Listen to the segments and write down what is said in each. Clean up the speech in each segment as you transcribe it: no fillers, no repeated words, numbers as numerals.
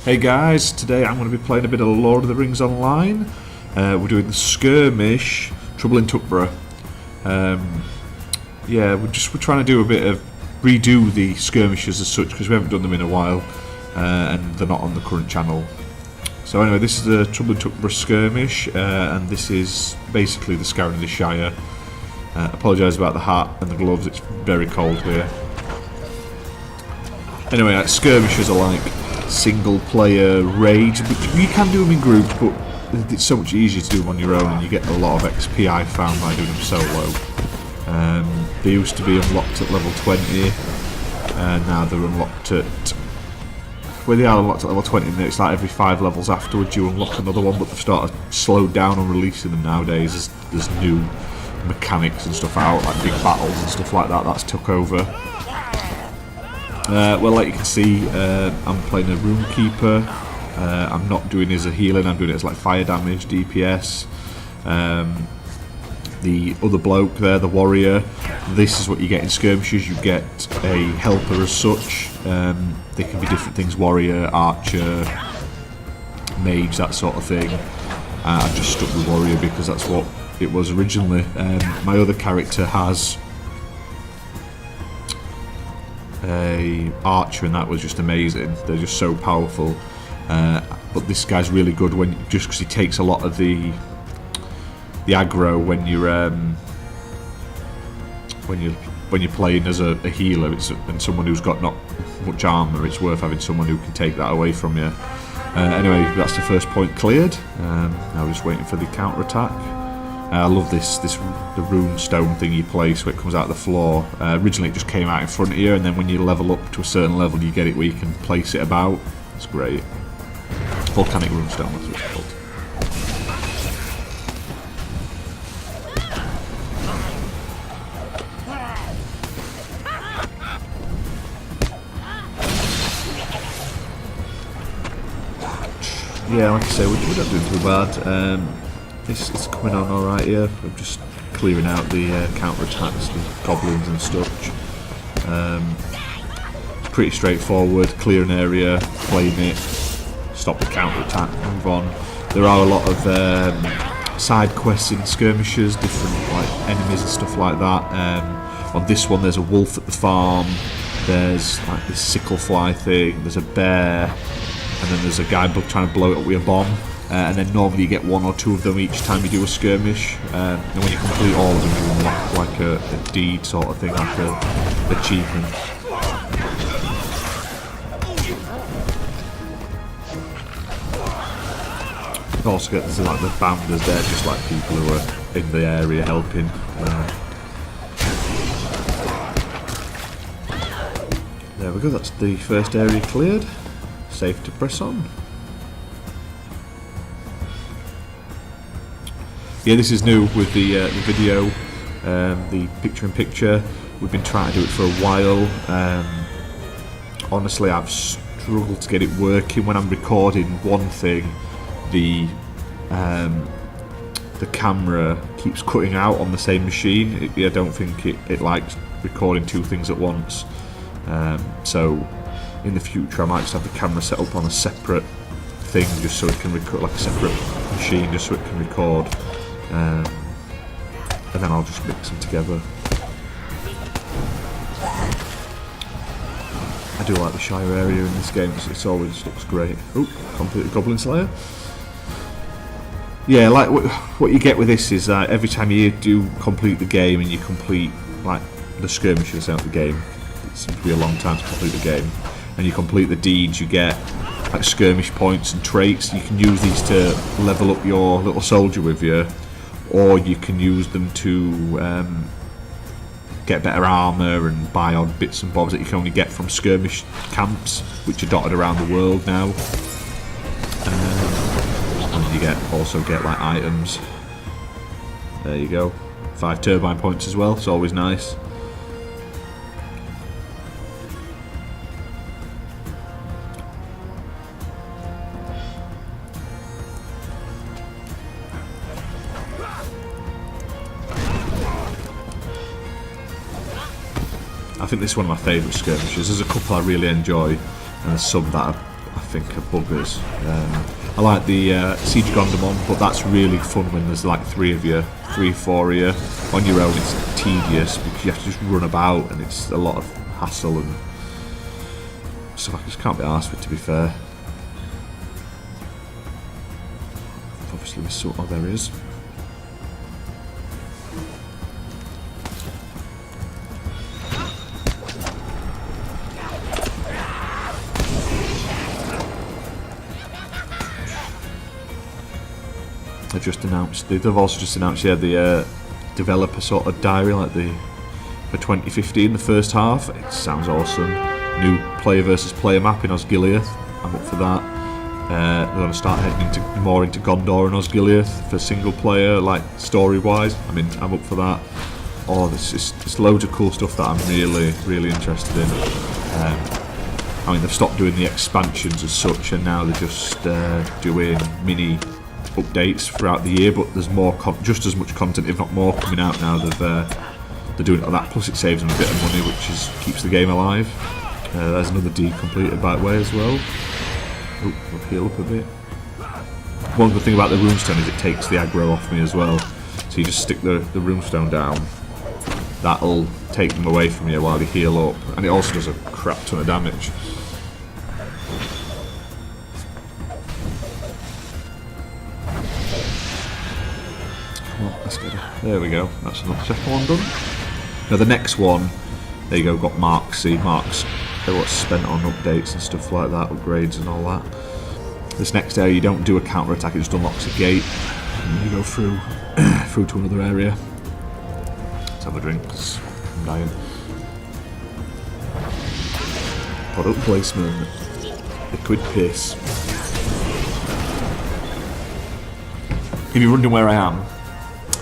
Hey guys, today I'm going to be playing a bit of Lord of the Rings Online. We're doing the Skirmish, Trouble in Tuckborough. Yeah, we're trying to do a bit of redo the skirmishes as such because we haven't done them in a while, and they're not on the current channel. So anyway, this is the Trouble in Tuckborough Skirmish, and this is basically the Scouring of the Shire. Apologise about the hat and the gloves; it's very cold here. Anyway, skirmishes are like single player raids, which you can do them in groups, but it's so much easier to do them on your own and you get a lot of XP I found by doing them solo. They used to be unlocked at level 20 and now they're unlocked at, well, they are unlocked at level 20 and it's like every 5 levels afterwards you unlock another one, but they've started slowed down on releasing them nowadays. There's new mechanics and stuff out, like big battles and stuff like that, that's took over. Well, like you can see, I'm playing a Runekeeper. I'm not doing it as a healing, I'm doing it as like fire damage, DPS. The other bloke there, the warrior, this is what you get in skirmishes. You get a helper as such. They can be different things: warrior, archer, mage, that sort of thing. I've just stuck with warrior because that's what it was originally. My other character has a archer and that was just amazing. They're just so powerful, but this guy's really good when just because he takes a lot of the aggro when you're playing as a healer. And someone who's got not much armor, it's worth having someone who can take that away from you. Anyway, that's the first point cleared. Now we're just waiting for the counter attack. I love the rune stone thing you place where it comes out of the floor. Originally it just came out in front of you, and then when you level up to a certain level you get it where you can place it about. It's great. Volcanic rune stone, that's what it's called. Yeah, like I say, we're not doing too bad. This is coming on alright here. I'm just clearing out the counter attacks, the goblins and such. It's pretty straightforward. Clear an area, claim it, stop the counter attack, move on. There are a lot of side quests in skirmishes, different like enemies and stuff like that. On this one, there's a wolf at the farm. There's like this sickle fly thing. There's a bear, and then there's a guy trying to blow it up with a bomb. And then normally you get 1 or 2 of them each time you do a skirmish, and when you complete all of them you unlock like a deed sort of thing, like a achievement. You also get like the banders there, just like people who are in the area helping. There we go, that's the first area cleared. Safe to press on. Yeah, this is new with the video, the picture-in-picture. We've been trying to do it for a while. Honestly, I've struggled to get it working. When I'm recording one thing, the camera keeps cutting out on the same machine. I don't think it likes recording 2 things at once. So in the future, I might just have the camera set up on a separate thing, just so it can record, like a separate machine, just so it can record. And then I'll just mix them together. I do like the Shire area in this game, it always looks great. Oh, complete the Goblin Slayer. Yeah, like what you get with this is that every time you do complete the game and you complete like the skirmishes out of the game, it seems to be a long time to complete the game, and you complete the deeds, you get like skirmish points and traits. You can use these to level up your little soldier with you, or you can use them to get better armour and buy odd bits and bobs that you can only get from skirmish camps, which are dotted around the world now. And you also get like items. There you go. 5 turbine points as well, it's always nice. I think this is one of my favourite skirmishes. There's a couple I really enjoy, and there's some that I think are buggers. I like the Siege Gondamon, but that's really fun when there's like 3 of you, 4 of you. On your own it's tedious because you have to just run about and it's a lot of hassle and stuff. I just can't be arsed with it, to be fair. Obviously we saw, oh there is. They've also just announced, yeah, the developer sort of diary, like for 2015, the first half. It sounds awesome. New player versus player map in Osgiliath. I'm up for that. They're going to start heading more into Gondor and Osgiliath for single player, like story wise. I'm up for that. Oh, there's loads of cool stuff that I'm really interested in. They've stopped doing the expansions as such, and now they're just doing mini updates throughout the year, but there's more, just as much content, if not more, coming out now. They're doing it like that, plus it saves them a bit of money, which keeps the game alive. There's another D completed by the way as well. Oh, we'll heal up a bit. One good thing about the runestone is it takes the aggro off me as well, so you just stick the runestone down, that'll take them away from you while they heal up, and it also does a crap ton of damage. There we go, that's another second one done. Now the next one, there you go, got marks. See, marks are what's spent on updates and stuff like that, upgrades and all that. This next area, you don't do a counter attack, it just unlocks a gate and you go through through to another area. Let's have a drink, because I'm dying. Product placement, liquid piss. If you're wondering where I am,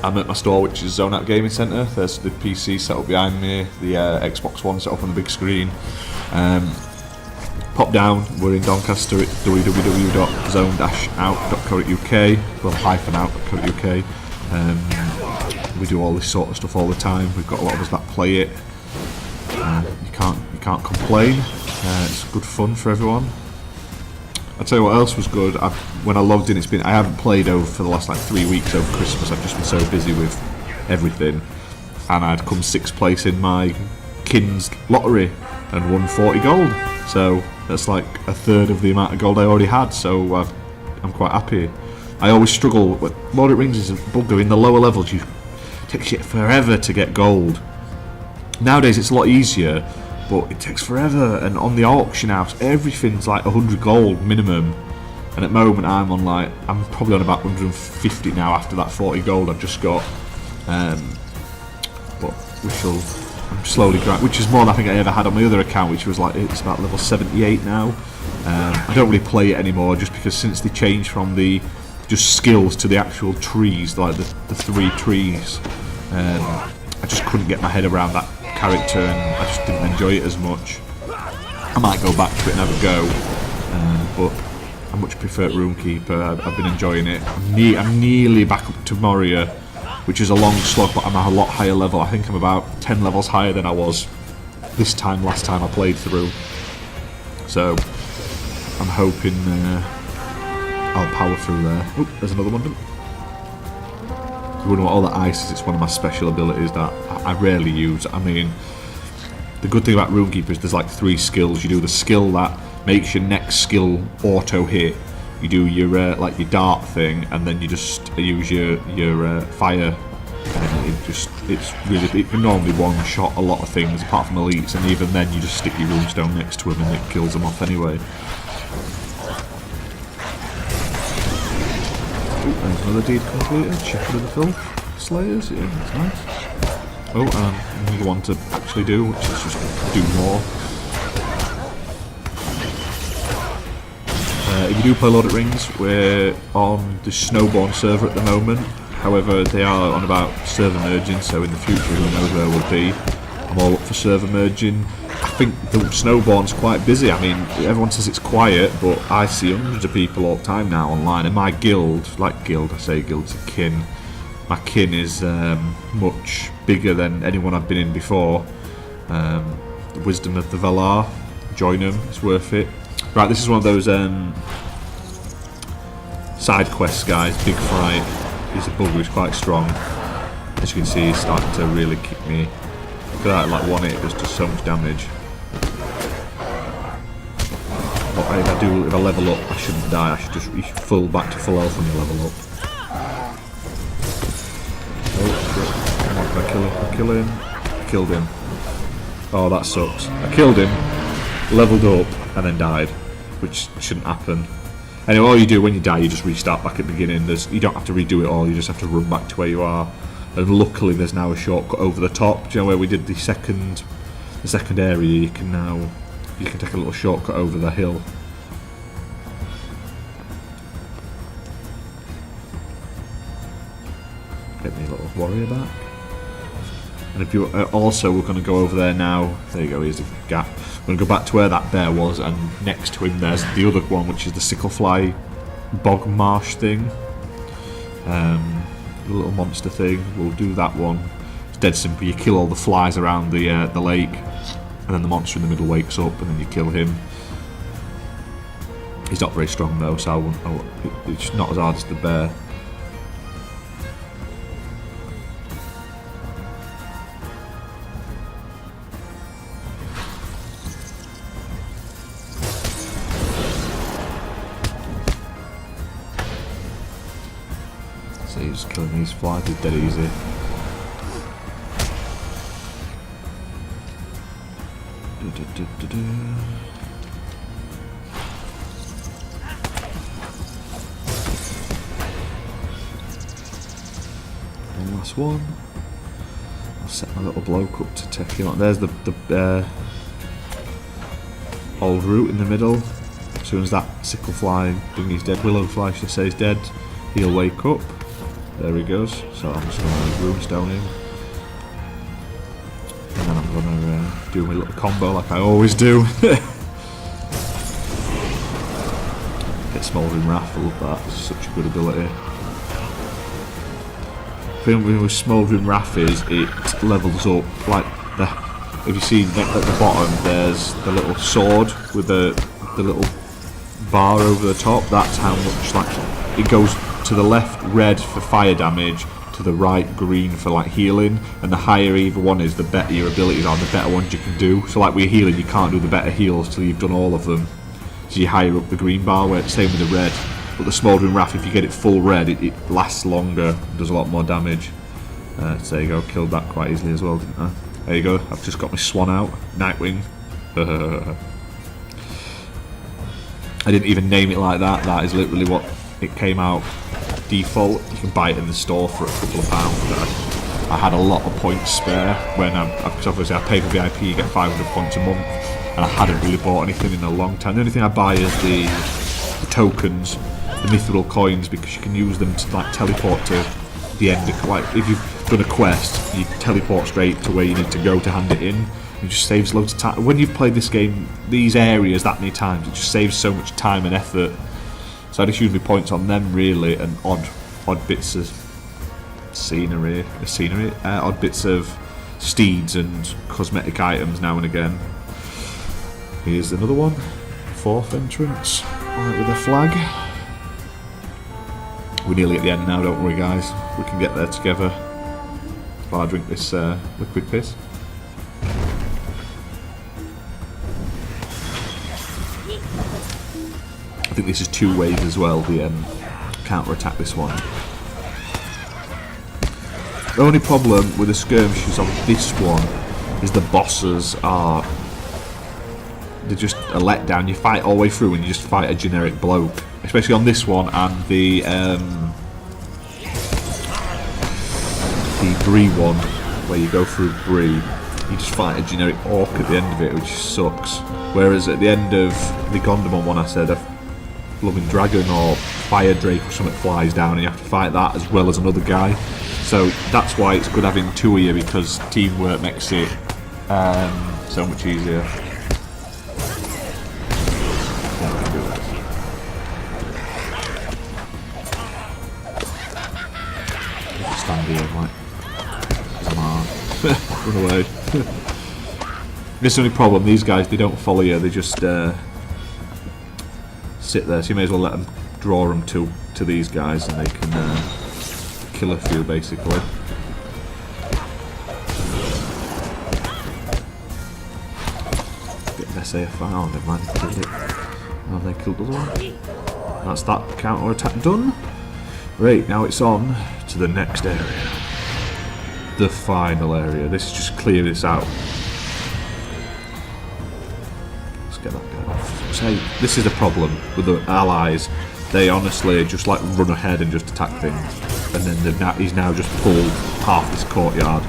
I'm at my store, which is Zone Out Gaming Centre. There's the PC set up behind me, the Xbox One set up on the big screen. Pop down, we're in Doncaster at www.zone-out.co.uk, well, -out.co.uk. We do all this sort of stuff all the time. We've got a lot of us that play it. You can't complain. It's good fun for everyone. I'll tell you what else was good. When I logged in, I haven't played for the last like 3 weeks over Christmas. I've just been so busy with everything, and I'd come 6th place in my Kins lottery and won 40 gold. So that's like a third of the amount of gold I already had. So I'm quite happy. I always struggle with Lord of the Rings is a bugger. In the lower levels, it takes you forever to get gold. Nowadays, it's a lot easier, but it takes forever, and on the auction house everything's like 100 gold minimum, and at the moment I'm probably on about 150 now after that 40 gold I've just got. But I'm slowly grinding, which is more than I think I ever had on my other account, which was like, it's about level 78 now. I don't really play it anymore, just because since they changed from the just skills to the actual trees, like the 3 trees, I just couldn't get my head around that character, and I just didn't enjoy it as much. I might go back to it and have a go, but I much prefer Runekeeper. I've been enjoying it. I'm nearly back up to Moria, which is a long slog, but I'm at a lot higher level. I think I'm about 10 levels higher than I was last time I played through. So I'm hoping I'll power through there. Oh, there's another one. You wouldn't want all the ice is. It's one of my special abilities that I rarely use. The good thing about Runekeeper is there's like 3 skills. You do the skill that makes your next skill auto hit. You do your like your dart thing, and then you just use your fire. And it can normally one shot a lot of things apart from elites, and even then you just stick your runestone next to them and it kills them off anyway. There's another deed completed. Shepherd of the Filth Slayers. Yeah, that's nice. Oh, another one to actually do, which is just do more. If you do play Lord of the Rings, we're on the snowbourne server at the moment. However, they are on about server merging, so in the future who knows where we'll be. I'm all up for server merging. I think the snowbourne's quite busy. Everyone says it's quiet, but I see hundreds of people all the time now online, and my guild, I say guild's a kin. My kin is much bigger than anyone I've been in before. The Wisdom of the Valar, join them, it's worth it. Right, this is one of those side quests, guys. Big Fright. He's a bug who's quite strong. As you can see, he's starting to really kick me. Look at that, like one hit, it does so much damage. But if I level up, I shouldn't die. I should just full back to full health when you level up. Oh shit! Come on, can I kill him? I kill him. I killed him. Oh, that sucks. I killed him, leveled up, and then died, which shouldn't happen. Anyway, all you do when you die, you just restart back at the beginning. You don't have to redo it all. You just have to run back to where you are. And luckily, there's now a shortcut over the top. Do you know where we did the second area? You can take a little shortcut over the hill. Get me a little warrior back. And if you also, we're going to go over there now. There you go. Here's the gap. We're going to go back to where that bear was, and next to him there's the other one, which is the sicklefly bog marsh thing. The little monster thing. We'll do that one. It's dead simple. You kill all the flies around the lake, and then the monster in the middle wakes up, and then you kill him. He's not very strong though, so it's not as hard as the bear. So he's killing these flies, he's dead easy. One last one. I'll set my little bloke up to take him on. There's the old root in the middle. As soon as that sicklefly thing is dead, willowfly should say is dead, he'll wake up. There he goes. So I'm just going to runestone him. And then I'm going to do my little combo like I always do. Get Smouldering Wrath, I love that. It's such a good ability. The thing with Smouldering Wrath is it levels up. Like if you see at the bottom, there's the little sword with the little bar over the top. That's how much it goes. To the left, red for fire damage, to the right, green for like healing, and the higher either one is, the better your abilities are, the better ones you can do. So like with healing, you can't do the better heals till you've done all of them. So you higher up the green bar, where it's same with the red. But the Smouldering Wrath, if you get it full red, it lasts longer, does a lot more damage. So there you go, killed that quite easily as well, didn't I? There you go, I've just got my swan out, Nightwing. I didn't even name it like that, that is literally what it came out default. You can buy it in the store for a couple of pounds. I had a lot of points spare when because obviously I pay for VIP, you get 500 points a month, and I hadn't really bought anything in a long time. The only thing I buy is the tokens, the mithril coins, because you can use them to like teleport to the end of, like if you've done a quest, you teleport straight to where you need to go to hand it in. It just saves loads of time. When you've played this game, these areas that many times, it just saves so much time and effort. So I just use my points on them really, and odd bits of scenery, odd bits of steeds and cosmetic items now and again. Here's another one, fourth entrance, right with a flag. We're nearly at the end now, don't worry guys, we can get there together while I drink this liquid piss. I think this is 2 waves as well, the counter-attack this one. The only problem with the skirmishes on this one is the bosses are, they're just a letdown. You fight all the way through and you just fight a generic bloke. Especially on this one and the Bree one, where you go through Bree, you just fight a generic orc at the end of it, which sucks. Whereas at the end of the Gondomon one I said, Loving Dragon or Fire Drake or something flies down and you have to fight that as well as another guy. So that's why it's good having 2 of you, because teamwork makes it so much easier. Stand here, like, come on, run away. This is the only problem, these guys, they don't follow you, they just sit there, so you may as well let them draw them to these guys, and they can kill a few basically. Bit of SAFR. Oh, never mind, they killed it. Oh, they killed the other one. That's that counter attack done. Right, now it's on to the next area. The final area. This is just clear this out. Let's get that guy off. Say, this is the problem with the allies. They honestly just like run ahead and just attack things, and then he's now just pulled half this courtyard.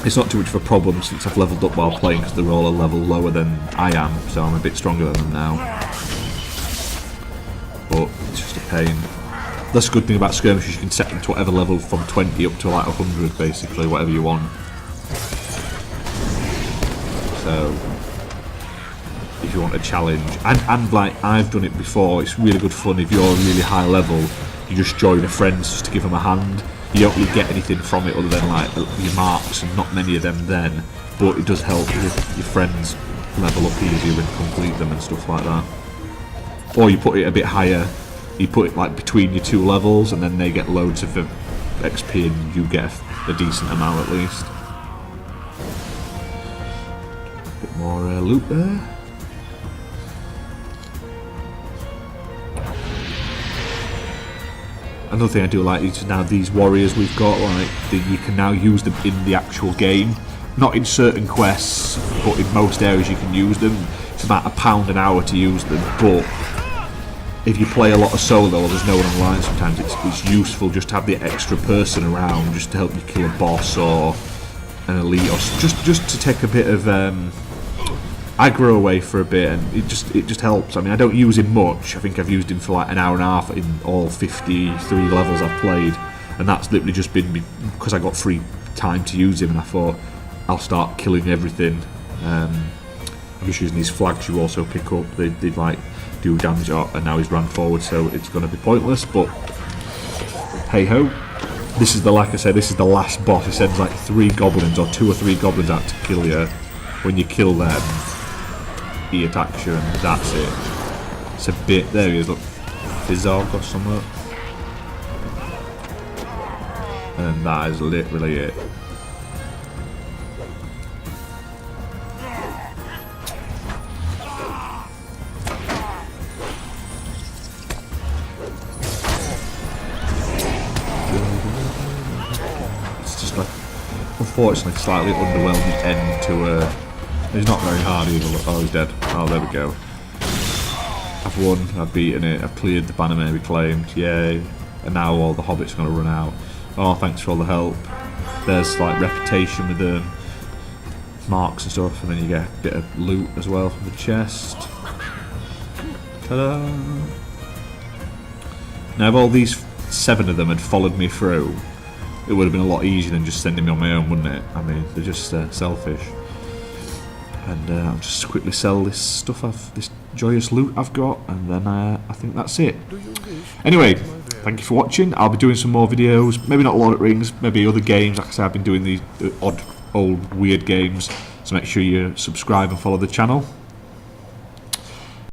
It's not too much of a problem since I've leveled up while playing, because they're all a level lower than I am, so I'm a bit stronger than them now. But it's just a pain. That's a good thing about skirmishes, you can set them to whatever level from 20 up to like 100 basically, whatever you want. So, if you want a challenge, and like I've done it before, it's really good fun. If you're really high level, you just join a friend just to give them a hand. You don't really get anything from it other than like your marks, and not many of them then, but it does help your friends level up easier and complete them and stuff like that. Or you put it a bit higher, you put it like between your two levels, and then they get loads of XP and you get a decent amount at least. Bit more loot there. Another thing I do like is now these warriors we've got, like you can now use them in the actual game. Not in certain quests, but in most areas you can use them. It's about £1 an hour to use them, but if you play a lot of solo or there's no one online, sometimes it's useful just to have the extra person around just to help you kill a boss or an elite, or just to take a bit of aggro away for a bit, and it just helps. I mean, I don't use him much. I think I've used him for like an hour and a half in all 53 levels I've played, and that's literally just been because I got free time to use him, and I thought I'll start killing everything. I'm just using these flags you also pick up. They like do damage, and now he's run forward, so it's going to be pointless, but hey ho. This is like I said, this is the last boss. He sends like 3 goblins or 2 or 3 goblins out to kill you. When you kill them, he attacks you, and that's it. It's a bit, there he is, look, Fizzog or something, and that is literally it. Unfortunately, slightly underwhelming end to he's not very hard either. Oh, he's dead. Oh, there we go. I've won, I've beaten it, I've cleared the banner may be claimed, yay. And now all the hobbits are going to run out. Oh, thanks for all the help. There's like reputation with the marks and stuff, and then you get a bit of loot as well from the chest. Ta-da! Now if all these 7 of them had followed me through, it would have been a lot easier than just sending me on my own, wouldn't it? I mean, they're just selfish. And I'll just quickly sell this stuff, this joyous loot I've got, and then I think that's it. Anyway, thank you for watching. I'll be doing some more videos, maybe not Lord of the Rings, maybe other games. Like I said, I've been doing these odd, old, weird games, so make sure you subscribe and follow the channel.